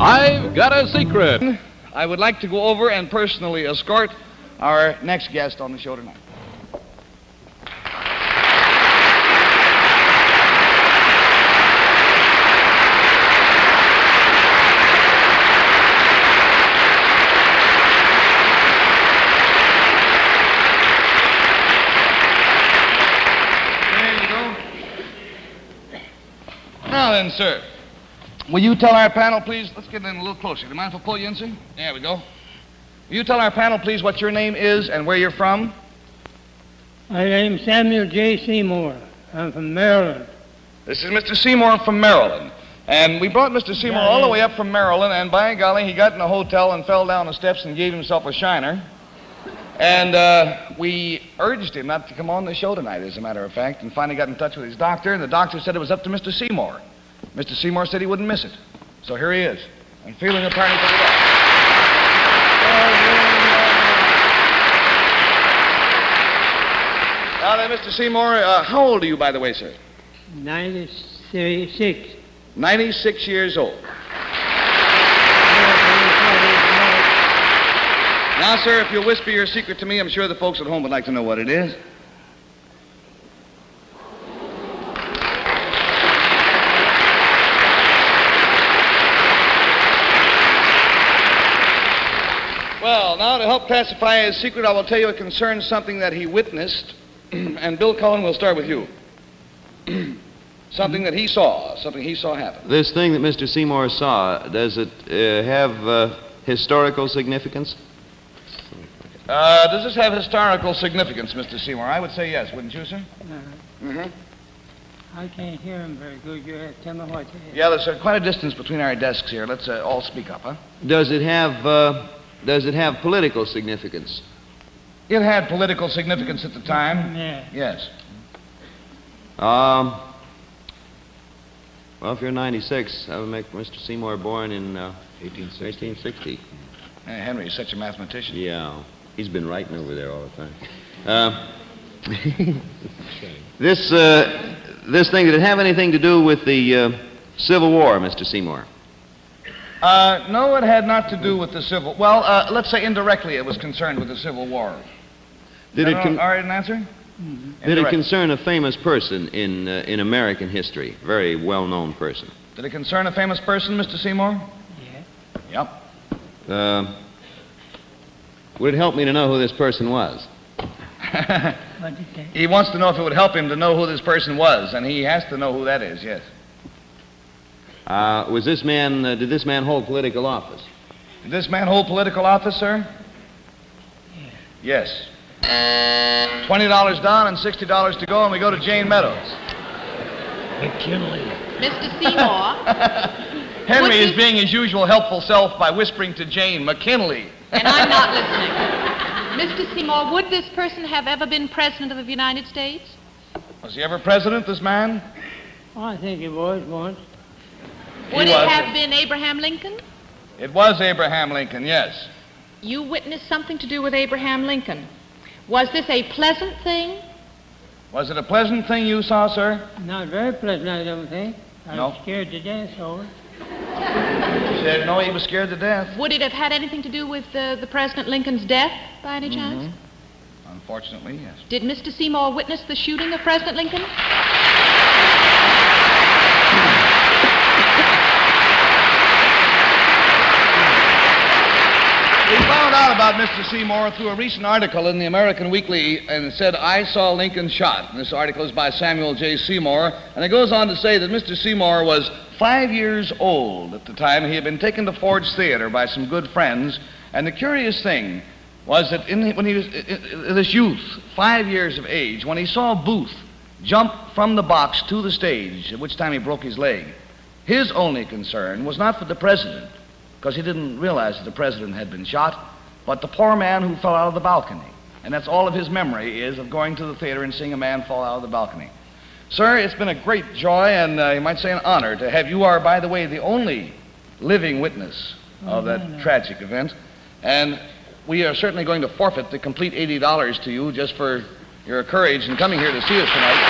I've got a secret. I would like to go over and personally escort our next guest on the show tonight. Now then, sir, will you tell our panel, please? Let's get in a little closer. Do you mind if I pull you in, sir? There we go. Will you tell our panel, please, what your name is and where you're from? My name's Samuel J. Seymour. I'm from Maryland. This is Mr. Seymour from Maryland. And we brought Mr. Seymour all the way up from Maryland, and by golly, he got in a hotel and fell down the steps and gave himself a shiner. And we urged him not to come on the show tonight, as a matter of fact, and finally got in touch with his doctor, and the doctor said it was up to Mr. Seymour. Mr. Seymour said he wouldn't miss it. So here he is. I'm feeling a party for the doctor. Now then, Mr. Seymour, how old are you, by the way, sir? 96. 96 years old. Now, sir, if you'll whisper your secret to me, I'm sure the folks at home would like to know what it is. Well, now to help classify his secret, I will tell you it concerns something that he witnessed. And Bill Cullen, we'll start with you. Something that he saw happen. This thing that Mr. Seymour saw, does it have historical significance? Does this have historical significance, Mr. Seymour? I would say yes, wouldn't you, sir? I can't hear him very good. You have to tell me what it is. Yeah, there's quite a distance between our desks here. Let's all speak up, huh? Does it have political significance? It had political significance at the time. Yeah. Yes. Well, if you're 96, that would make Mr. Seymour born in 1860. Henry is such a mathematician. Yeah. He's been writing over there all the time. This thing, did it have anything to do with the Civil War, Mr. Seymour? No, it had not to do with the Civil... Well, let's say indirectly it was concerned with the Civil War. Did it all right, an answer? Mm-hmm. Did it concern a famous person in American history? Very well-known person. Did it concern a famous person, Mr. Seymour? Yeah. Yep. Would it help me to know who this person was? What did they? He wants to know if it would help him to know who this person was, and he has to know who that is, yes. Did this man hold political office? Did this man hold political office, sir? Yeah. Yes. $20 down and $60 to go, and we go to Jane Meadows. McKinley. Mr. Seymour. Henry is being his usual helpful self by whispering to Jane, McKinley. And I'm not listening. Mr. Seymour, would this person have ever been president of the United States? Was he ever president, this man? Oh, I think he was once. Would it have been Abraham Lincoln? It was Abraham Lincoln, yes. You witnessed something to do with Abraham Lincoln. Was this a pleasant thing? Was it a pleasant thing you saw, sir? Not very pleasant, I don't think. I No. was scared to death over it. He said, no, he was scared to death. Would it have had anything to do with the President Lincoln's death, by any chance? Unfortunately, yes. Did Mr. Seymour witness the shooting of President Lincoln? We found out about Mr. Seymour through a recent article in the American Weekly, and it said, I saw Lincoln shot. And this article is by Samuel J. Seymour, and it goes on to say that Mr. Seymour was 5 years old at the time. He had been taken to Ford's Theater by some good friends, and the curious thing was that when he was this youth, 5 years of age, when he saw Booth jump from the box to the stage, at which time he broke his leg, his only concern was not for the president, because he didn't realize that the president had been shot, but the poor man who fell out of the balcony. And that's all of his memory is of going to the theater and seeing a man fall out of the balcony. Sir, it's been a great joy and you might say an honor to have you are, by the way, the only living witness of that tragic event. And we are certainly going to forfeit the complete $80 to you just for your courage in coming here to see us tonight.